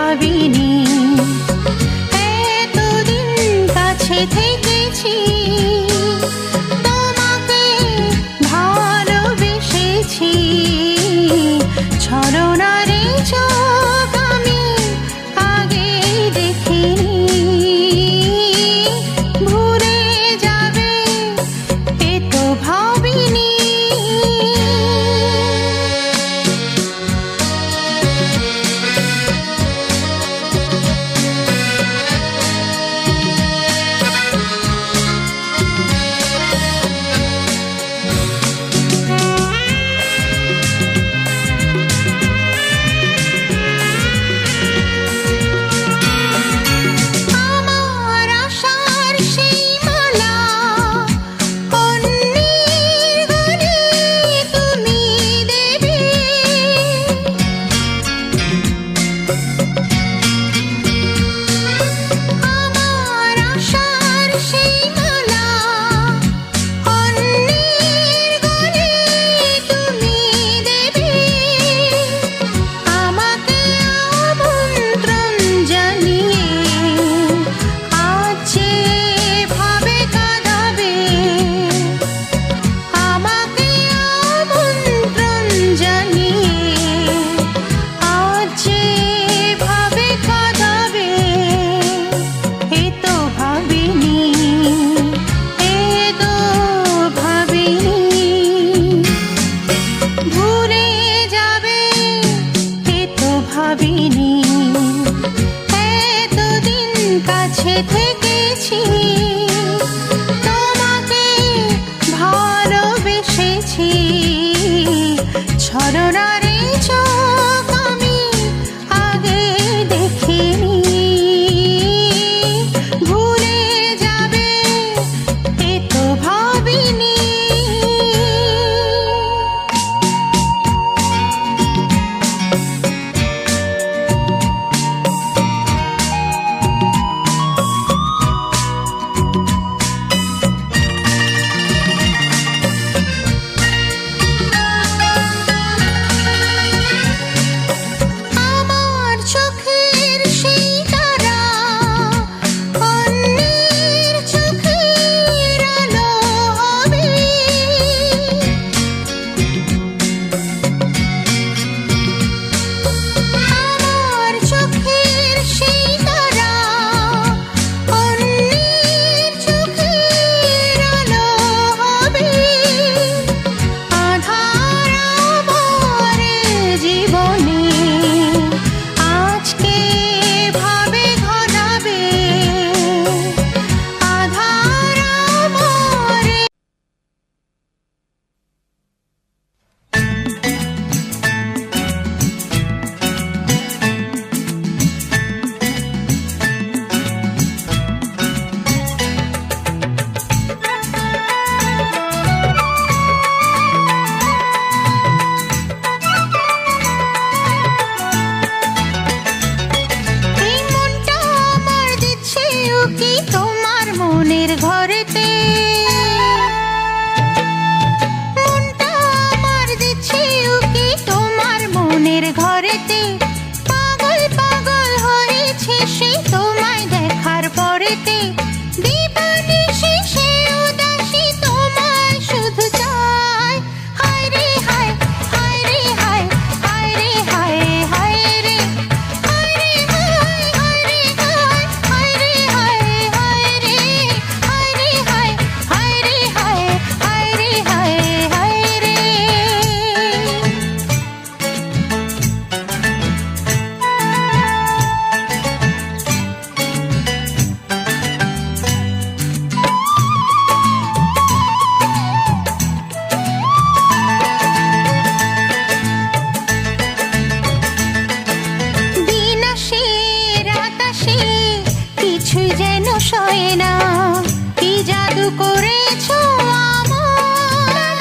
ভাবিনি এতদিন কাছে থেকেছি, তোমাকে ভালোবেসেছি। ছলনারে চোখ আমি আগে দেখিনি, ভুলে যাবে এ তো ভাবিনি। আমার আশার সেই মালা অন্যের গলে তুমি দেবে, আমার আশার সেই মালা অন্যের গলে তুমি দেবে। আমাকে আমন্ত্রণ জানিয়ে আজ যেভাবে কাঁদাবে, আমাকে আমন্ত্রণ জানিয়ে আজ যেভাবে কাঁদাবে, এ তো ভাবিনি, এ তো ভাবিনি। ভুলে যাবে এ তো ভাবিনি, এতদিন কাছে থেকেছি, তোমাকে ভালোবেসেছি। ছলনারে চোখ আমি আগে দেখিনি, ভুলে যাবে এ তো ভাবিনি। আমার চোখের সেই তারা অন্যের চোখের আলো হবে, আমার চোখের সেই তারা অন্যের চোখের আলো হবে। আধার আমার জীবনে আজকে ভাবে ঘনাবে, আধার আমার। এই মনটা আমার দিচ্ছে উকি তোমার মনের ঘরেতে, মনটা আমার দিচ্ছে উকি তোমার মনের ঘরেতে। পাগল পাগল হয়েছে সে তোমায় দেখার পরেতে, দিবানিশি সে উদাসী তোমায় শুধু চায়। হায় রে হায়, হায় রে হায়, হায় রে হায়, হায় রে, হায় রে হায়, হায় রে হায়, হায় রে হায়, হায় রে, হায় রে হায়, হায় রে হায়, হায় রে হায়, হায় রে। দিন আসে রাত আসে কিছুই যেন সয় না, কি জাদু করেছো আমার।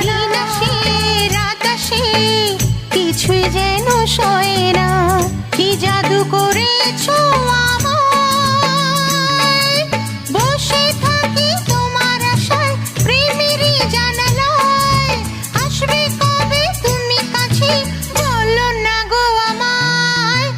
দিন আসে রাত আসে কিছুই যেন সয় না, কি জাদু করেছো আমার। বসে থাকি তোমার আশায় প্রেমেরই জানালায়, আসবে কবে তুমি কাছে বলো না গো আমায়।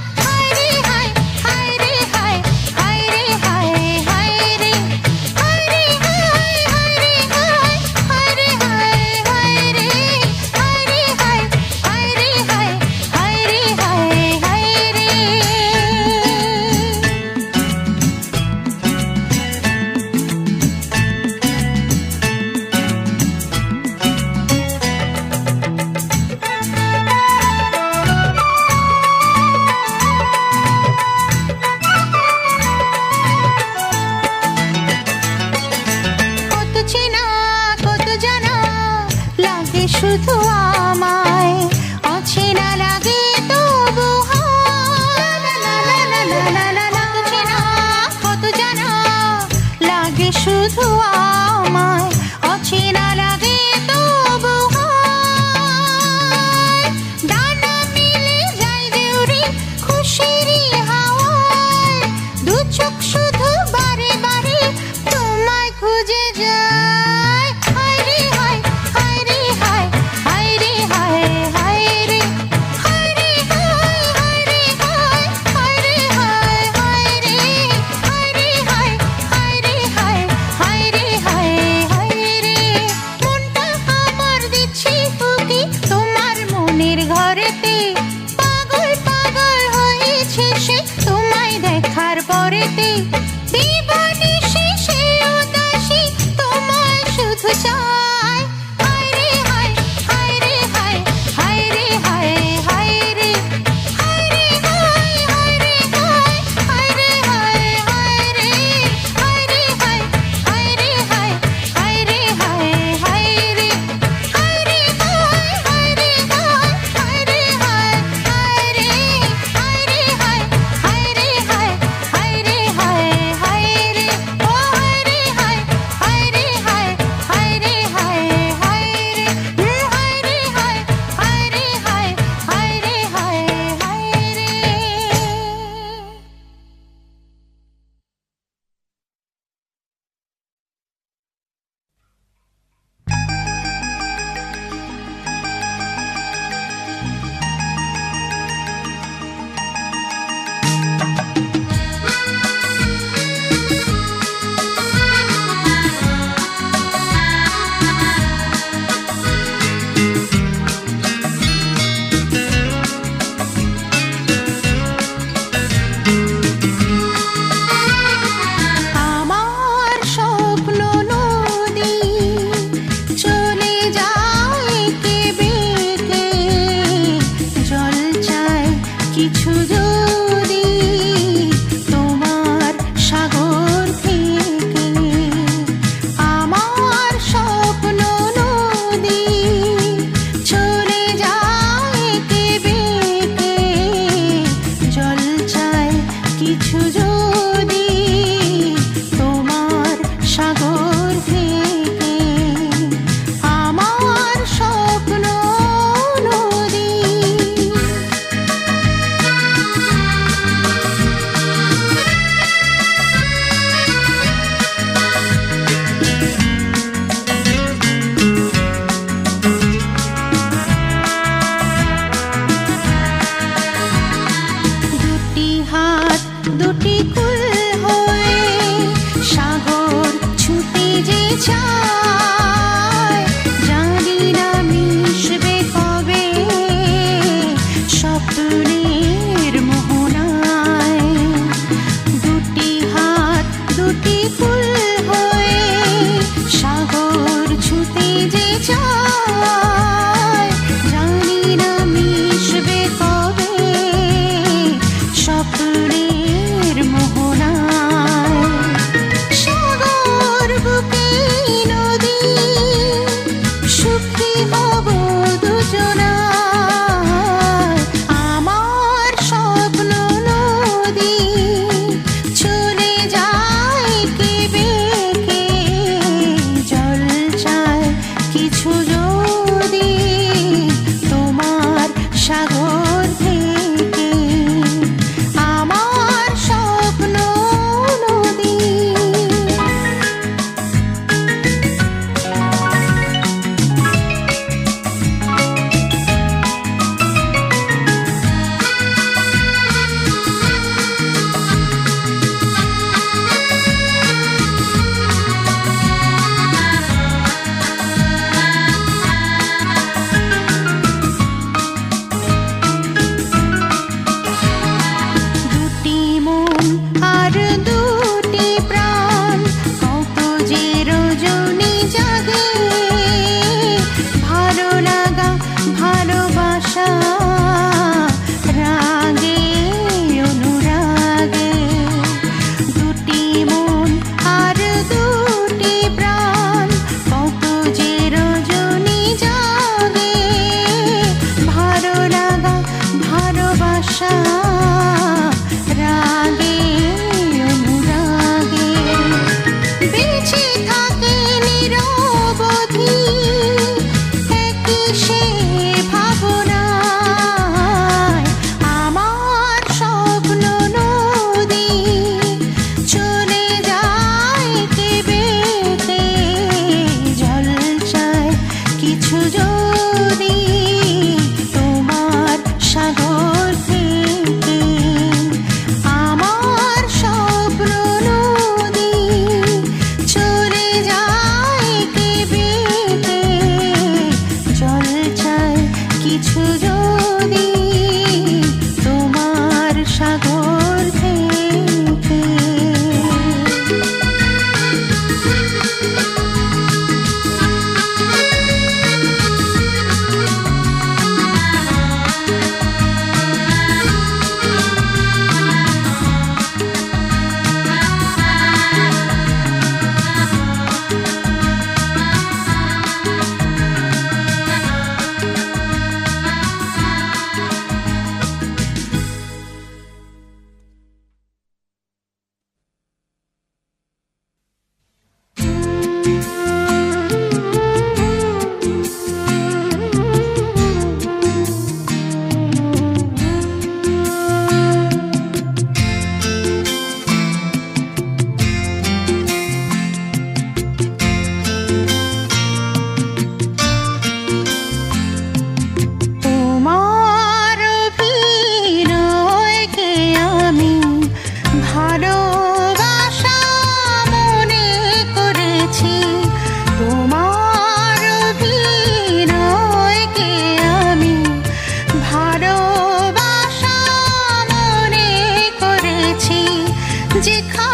শুধু আমায় অচেনা লাগে তবু হায়। ডানা মেলে যায় যে উড়ে খুশিরই হাওয়ায়, দু চোখ শুধু বারে বারে তোমায় খুঁজে যায়। হায় রে হায়, হায় রে হায়, হায় রে হায়, হায় রে, হায় রে হায়, হায় রে হায়, হায় রে হায়, হায় রে, হায় রে হায়, হায় রে হায়, হায় রে হায়, হায় রে। মনটা আমার দিচ্ছি উকি তোমার মনের ঘরেতে, পাগল পাগল হয়েছে সে তোমায় দেখার পরেতে। দিবানিশি সে উদাসী তোমায় শুধু চায়। হায় রে হায়, হায় রে হায়, হায় রে হায়, হায় রে, হায় রে হায়, হায় রে হায়, হায় রে হায়, হায় রে, হায় রে হায়, হায় রে হায়, হায় রে হায়, হায় রে, হায় রে হায়, হায় রে হায়, হায় রে হায়, হায় রে, হায় রে হায়, হায় রে হায়, হায় রে হায়, সাগর থেকে। যেখানে